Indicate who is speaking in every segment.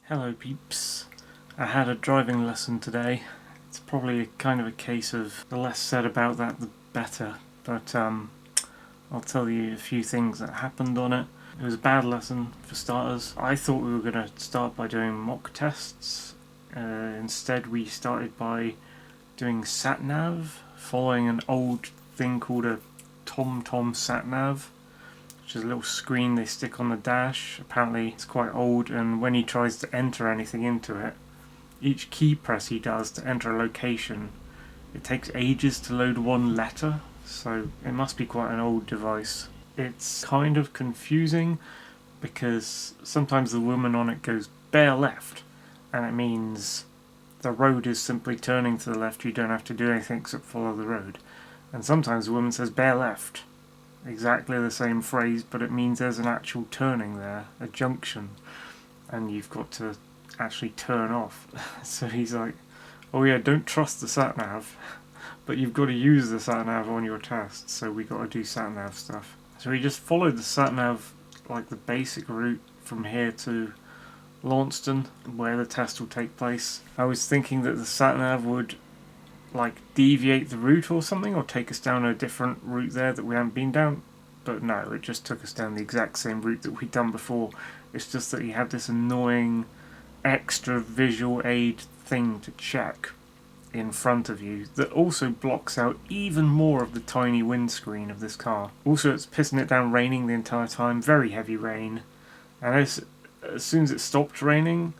Speaker 1: Hello peeps. I had a driving lesson today. It's probably kind of a case of the less said about that the better, but I'll tell you a few things that happened on it. It was a bad lesson for starters. I thought we were going to start by doing mock tests. Instead we started by doing sat-nav, following an old thing called a TomTom sat-nav, which is a little screen they stick on the dash. Apparently it's quite old, and when he tries to enter anything into it, each key press he does to enter a location, it takes ages to load one letter, so it must be quite an old device. It's kind of confusing because sometimes the woman on it goes bare left, and it means the road is simply turning to the left, you don't have to do anything except follow the road. And sometimes the woman says bare left, exactly the same phrase, but it means there's an actual turning there, a junction, and you've got to actually turn off. So he's like, oh yeah, don't trust the sat-nav, but you've got to use the sat-nav on your test, so we got to do sat-nav stuff. So we just followed the sat-nav, like the basic route from here to Launceston, where the test will take place. I was thinking that the sat-nav would like deviate the route or something, or take us down a different route there that we haven't been down, but no, it just took us down the exact same route that we'd done before. It's just that you have this annoying extra visual aid thing to check in front of you that also blocks out even more of the tiny windscreen of this car. Also, it's pissing it down raining the entire time, very heavy rain, and as soon as it stopped raining,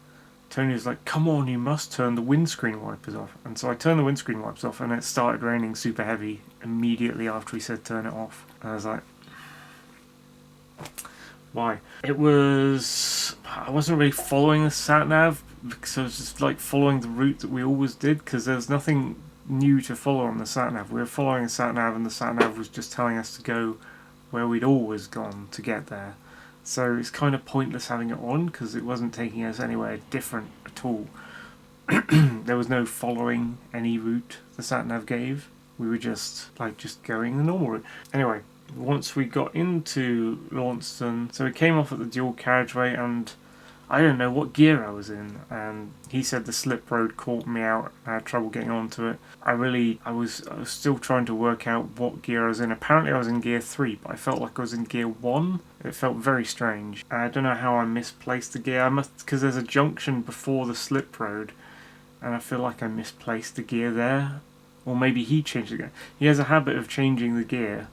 Speaker 1: Tony was like, come on, you must turn the windscreen wipers off. And so I turned the windscreen wipers off, and it started raining super heavy immediately after he said turn it off. And I was like, why? I wasn't really following the sat-nav, because I was just like following the route that we always did, because there's nothing new to follow on the sat-nav. We were following the sat-nav, and the sat-nav was just telling us to go where we'd always gone to get there. So it's kind of pointless having it on because it wasn't taking us anywhere different at all. There was no following any route the sat-nav gave. We were just going the normal route. Anyway, once we got into Launceston, so we came off at the dual carriageway, and I don't know what gear I was in, and he said the slip road caught me out. I had trouble getting onto it. I was still trying to work out what gear I was in. Apparently I was in gear 3, but I felt like I was in gear 1. It felt very strange. I don't know how I misplaced the gear. Because there's a junction before the slip road, and I feel like I misplaced the gear there. Or maybe he changed the gear. He has a habit of changing the gear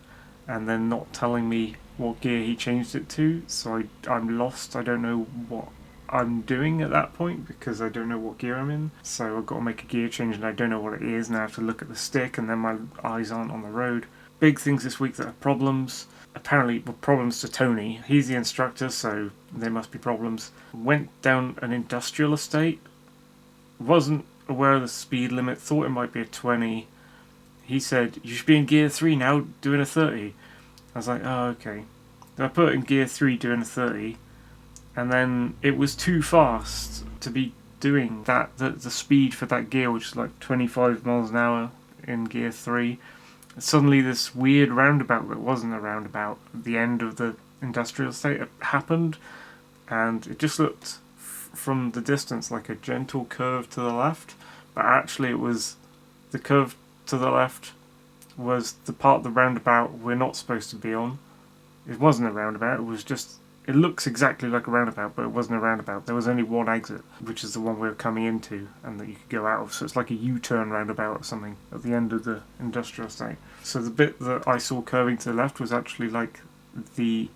Speaker 1: and then not telling me what gear he changed it to, so I'm lost. I don't know what I'm doing at that point because I don't know what gear I'm in. So I've got to make a gear change and I don't know what it is, and I have to look at the stick, and then my eyes aren't on the road. Big things this week that are problems. Apparently, problems to Tony. He's the instructor, so there must be problems. Went down an industrial estate. Wasn't aware of the speed limit. Thought it might be a 20. He said, you should be in gear 3 now, doing a 30. I was like, oh, okay. So I put it in gear 3 doing a 30, and then it was too fast to be doing that. The speed for that gear, which is like 25 miles an hour in gear 3. Suddenly this weird roundabout that wasn't a roundabout at the end of the industrial estate happened, and it just looked from the distance like a gentle curve to the left, but actually it was the curve to the left was the part of the roundabout we're not supposed to be on. It wasn't a roundabout, it looks exactly like a roundabout, but it wasn't a roundabout. There was only one exit, which is the one we were coming into and that you could go out of, so it's like a U-turn roundabout or something at the end of the industrial estate. So the bit that I saw curving to the left was actually like the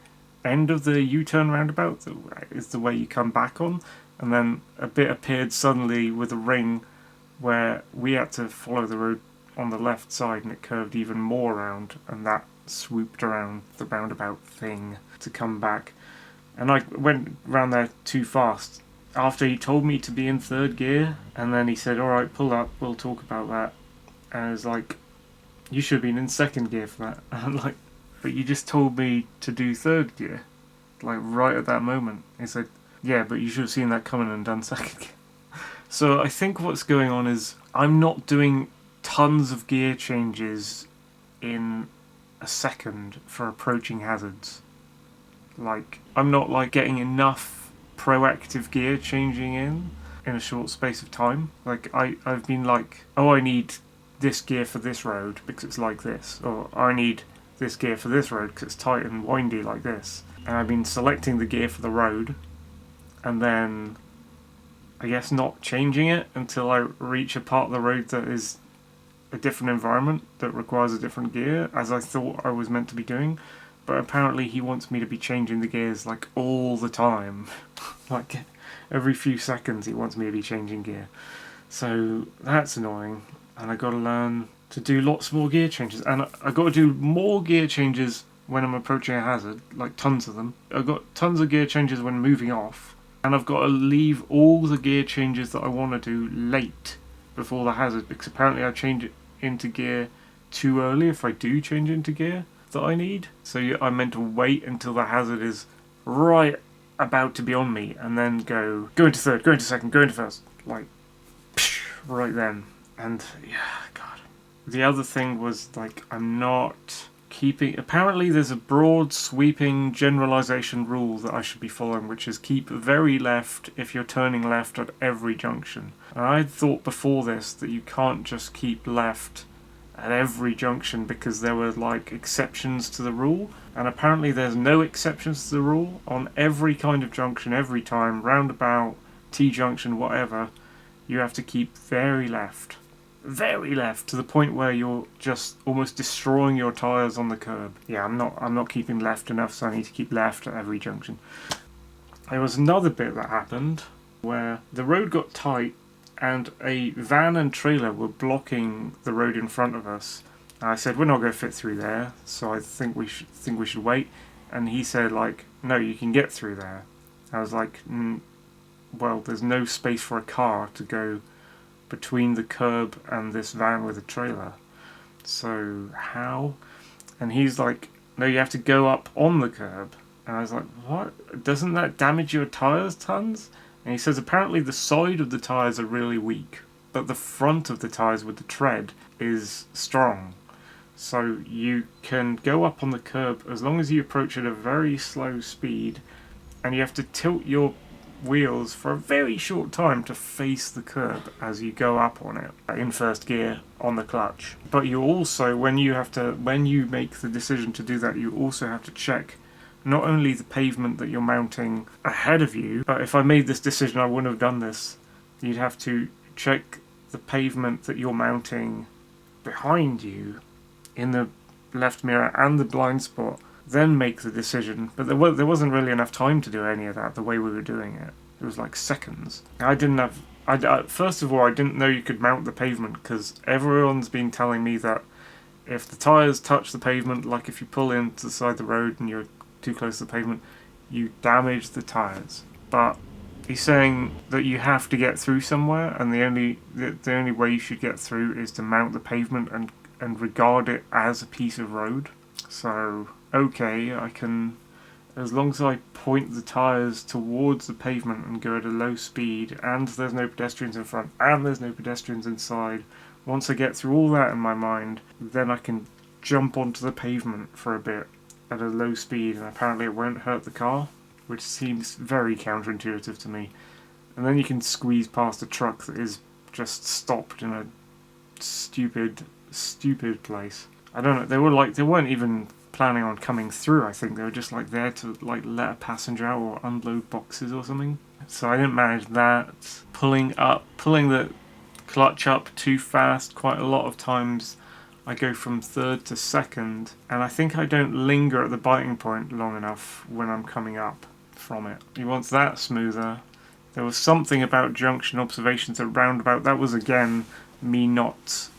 Speaker 1: end of the U-turn roundabout, that is the way you come back on, and then a bit appeared suddenly with a ring where we had to follow the road on the left side, and it curved even more around, and that swooped around the roundabout thing to come back. And I went round there too fast after he told me to be in 3rd gear, and then he said, alright, pull up, we'll talk about that. And I was like, you should have been in 2nd gear for that. And I'm like, but you just told me to do 3rd gear, like right at that moment. He said, yeah, but you should have seen that coming and done 2nd gear. So I think what's going on is I'm not doing tons of gear changes in a second for approaching hazards. Like, I'm not like getting enough proactive gear changing in a short space of time. Like I've been like, oh, I need this gear for this road because it's like this, or I need this gear for this road because it's tight and windy like this. And I've been selecting the gear for the road, and then I guess not changing it until I reach a part of the road that is a different environment that requires a different gear, as I thought I was meant to be doing. But apparently he wants me to be changing the gears like all the time. Like every few seconds he wants me to be changing gear. So that's annoying, and I got to learn to do lots more gear changes, and I got to do more gear changes when I'm approaching a hazard, like tons of them. I've got tons of gear changes when moving off, and I've got to leave all the gear changes that I want to do late before the hazard, because apparently I change it into gear too early if I do change into gear that I need. So I'm meant to wait until the hazard is right about to be on me, and then go into third, go into second, go into first, like right then. And yeah, God. The other thing was, like, I'm not keeping... Apparently there's a broad, sweeping generalization rule that I should be following, which is keep very left if you're turning left at every junction. And I thought before this that you can't just keep left at every junction because there were, like, exceptions to the rule. And apparently there's no exceptions to the rule. On every kind of junction, every time, roundabout, T-junction, whatever, you have to keep very left, to the point where you're just almost destroying your tyres on the curb. Yeah, I'm not keeping left enough, so I need to keep left at every junction. There was another bit that happened where the road got tight and a van and trailer were blocking the road in front of us. And I said, we're not going to fit through there, so I think we should wait. And he said, like, no, you can get through there. I was like, well, there's no space for a car to go between the curb and this van with a trailer. So how? And he's like, no, you have to go up on the curb. And I was like, what? Doesn't that damage your tyres tons? And he says apparently the side of the tyres are really weak, but the front of the tyres with the tread is strong. So you can go up on the curb as long as you approach at a very slow speed, and you have to tilt your wheels for a very short time to face the curb as you go up on it in first gear on the clutch. But you also, when you make the decision to do that, you also have to check not only the pavement that you're mounting ahead of you, but if I made this decision I wouldn't have done this, you'd have to check the pavement that you're mounting behind you in the left mirror and the blind spot, then make the decision. But there wasn't really enough time to do any of that the way we were doing it. It was like seconds. First of all, I didn't know you could mount the pavement, because everyone's been telling me that if the tyres touch the pavement, like if you pull into the side of the road and you're too close to the pavement, you damage the tyres. But he's saying that you have to get through somewhere, and the only way you should get through is to mount the pavement and regard it as a piece of road. So, okay, I can, as long as I point the tyres towards the pavement and go at a low speed, and there's no pedestrians in front, and there's no pedestrians inside, once I get through all that in my mind, then I can jump onto the pavement for a bit at a low speed, and apparently it won't hurt the car, which seems very counterintuitive to me. And then you can squeeze past a truck that is just stopped in a stupid place. I don't know, they weren't even planning on coming through. I think they were just like there to like let a passenger out or unload boxes or something. So I didn't manage that. Pulling the clutch up too fast, quite a lot of times I go from third to second, and I think I don't linger at the biting point long enough when I'm coming up from it. He wants that smoother. There was something about junction observations at roundabout. That was again me not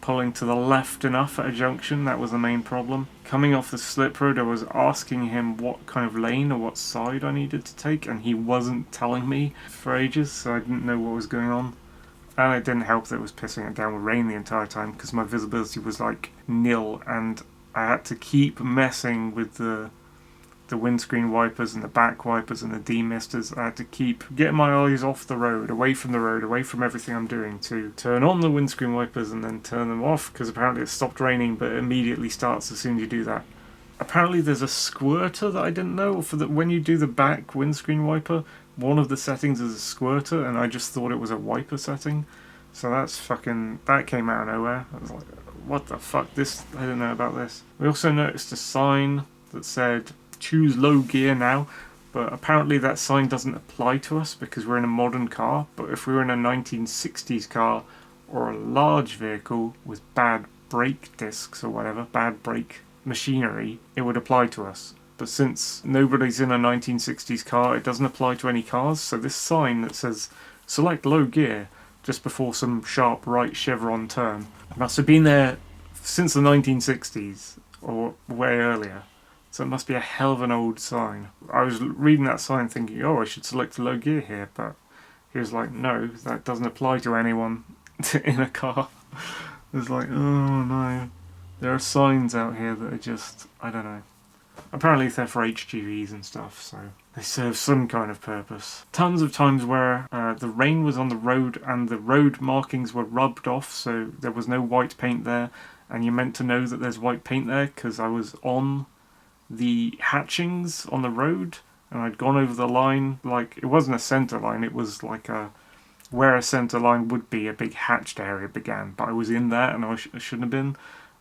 Speaker 1: pulling to the left enough at a junction. That was the main problem. Coming off the slip road, I was asking him what kind of lane or what side I needed to take, and he wasn't telling me for ages, so I didn't know what was going on. And it didn't help that it was pissing it down with rain the entire time, because my visibility was like nil, and I had to keep messing with the windscreen wipers and the back wipers and the demisters. I had to keep getting my eyes off the road, away from everything I'm doing, to turn on the windscreen wipers and then turn them off, because apparently it stopped raining but it immediately starts as soon as you do that. apparently there's a squirter that I didn't know. For when you do the back windscreen wiper, one of the settings is a squirter, and I just thought it was a wiper setting. So that came out of nowhere. I was like, what the fuck? I didn't know about this. We also noticed a sign that said, choose low gear now. But apparently that sign doesn't apply to us because we're in a modern car. But if we were in a 1960s car or a large vehicle with bad brake discs or whatever, bad brake machinery, it would apply to us. But since nobody's in a 1960s car, it doesn't apply to any cars. So this sign that says select low gear just before some sharp right chevron turn must have been there since the 1960s or way earlier. So it must be a hell of an old sign. I was reading that sign thinking, oh, I should select low gear here, but he was like, no, that doesn't apply to anyone in a car. It's like, oh no. There are signs out here that are just, I don't know. Apparently they're for HGVs and stuff, so they serve some kind of purpose. Tons of times where the rain was on the road and the road markings were rubbed off, so there was no white paint there, and you're meant to know that there's white paint there because I was on the hatchings on the road and I'd gone over the line. Like, it wasn't a centre line, it was like where a centre line would be, a big hatched area began, but I was in there and I shouldn't have been.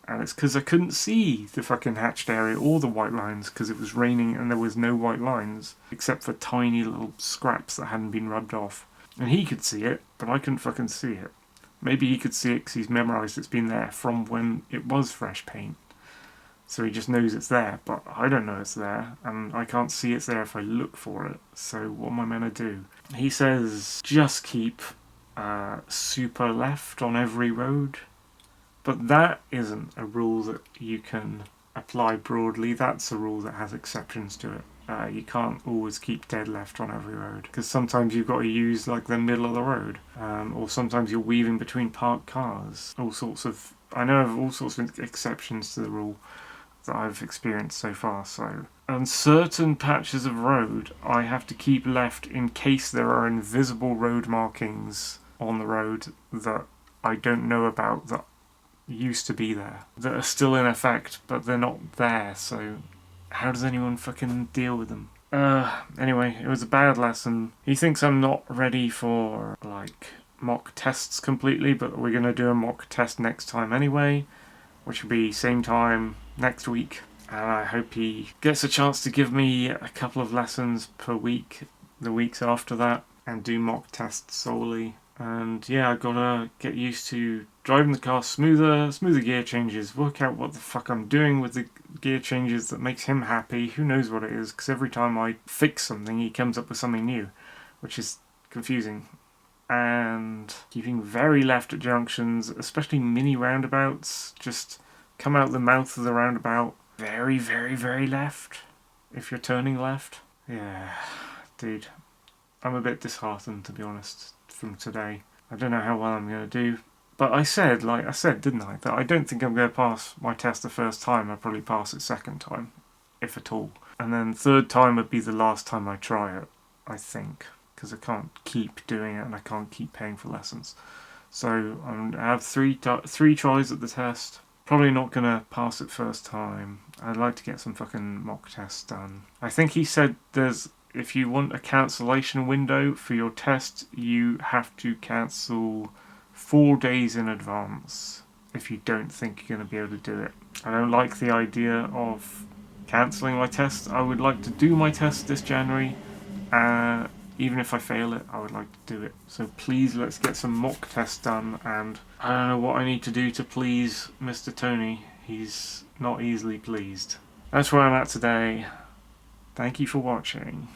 Speaker 1: And it's because I couldn't see the fucking hatched area or the white lines because it was raining and there was no white lines except for tiny little scraps that hadn't been rubbed off. And he could see it, but I couldn't fucking see it. Maybe he could see it because he's memorised it's been there from when it was fresh paint. So he just knows it's there, but I don't know it's there, and I can't see it's there if I look for it. So what am I meant to do? He says just keep super left on every road. But that isn't a rule that you can apply broadly. That's a rule that has exceptions to it. You can't always keep dead left on every road because sometimes you've got to use like the middle of the road, or sometimes you're weaving between parked cars. I know of all sorts of exceptions to the rule that I've experienced so far. So on certain patches of road, I have to keep left in case there are invisible road markings on the road that I don't know about that used to be there, that are still in effect, but they're not there, so how does anyone fucking deal with them? Anyway, it was a bad lesson. He thinks I'm not ready for, like, mock tests completely, but we're going to do a mock test next time anyway, which will be same time next week, and I hope he gets a chance to give me a couple of lessons per week, the weeks after that, and do mock tests solely. And yeah, I gotta get used to driving the car smoother gear changes, work out what the fuck I'm doing with the gear changes that makes him happy. Who knows what it is, because every time I fix something he comes up with something new, which is confusing. And keeping very left at junctions, especially mini roundabouts, just come out the mouth of the roundabout very, very, very left if you're turning left. Yeah, dude, I'm a bit disheartened, to be honest, from today. I don't know how well I'm going to do. But I said, didn't I, that I don't think I'm going to pass my test the first time. I'll probably pass it second time, if at all. And then third time would be the last time I try it, I think. Because I can't keep doing it and I can't keep paying for lessons. So I'm going to have three tries at the test. Probably not going to pass it first time. I'd like to get some fucking mock tests done. I think he said if you want a cancellation window for your test, you have to cancel 4 days in advance if you don't think you're going to be able to do it. I don't like the idea of cancelling my test. I would like to do my test this January. Even if I fail it, I would like to do it. So please, let's get some mock tests done, and I don't know what I need to do to please Mr. Tony. He's not easily pleased. That's where I'm at today. Thank you for watching.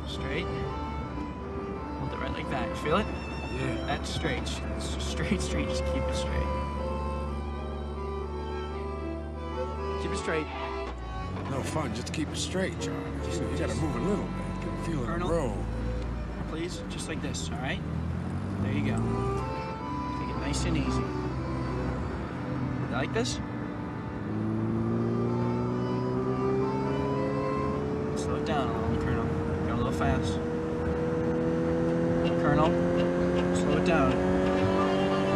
Speaker 2: Straight. Hold it right like that. You feel it?
Speaker 3: Yeah.
Speaker 2: That's straight. It's just straight. Just keep it straight. Keep it straight.
Speaker 3: No fun, just keep it straight, John. You gotta move a little bit. Get a feel of the road.
Speaker 2: Please, just like this, all right? There you go. Take it nice and easy. You like this? down a little, Colonel. You're a little fast. Colonel, slow it down.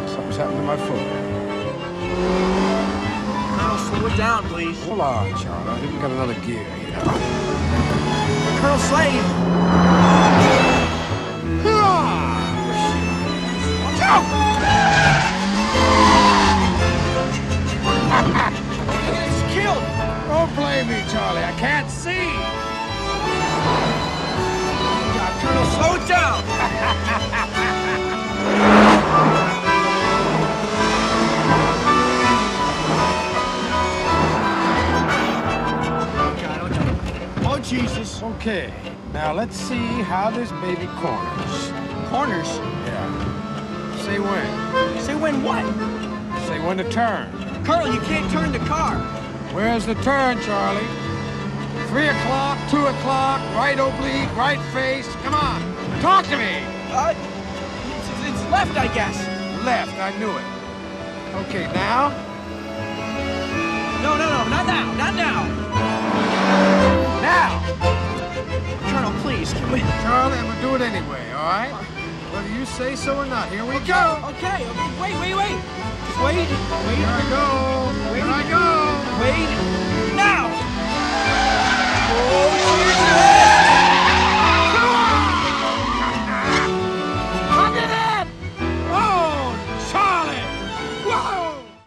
Speaker 3: Something's happened to my foot.
Speaker 2: Colonel, slow it down, please.
Speaker 3: Hold on, Charlie. I think we got another gear here.
Speaker 2: Colonel Slade!
Speaker 3: Watch out!
Speaker 2: He's killed!
Speaker 3: Don't blame me, Charlie. I can't see.
Speaker 2: Colonel, slow it down! Oh, Jesus.
Speaker 3: Okay. Now let's see how this baby corners.
Speaker 2: Corners?
Speaker 3: Yeah. Say when.
Speaker 2: Say when what?
Speaker 3: Say when to turn.
Speaker 2: Colonel, you can't turn the car.
Speaker 3: Where's the turn, Charlie? 3 o'clock, 2 o'clock, right oblique, right face. Come on. Talk to me.
Speaker 2: It's left, I guess.
Speaker 3: Left. I knew it. Okay, now?
Speaker 2: No, not now. Not now.
Speaker 3: Now!
Speaker 2: Colonel, please, can we...
Speaker 3: Charlie, I'm gonna do it anyway, all right? Whether you say so or not. Here we go.
Speaker 2: Okay. Wait. Just wait.
Speaker 3: Here I go. Here I go.
Speaker 2: Wait.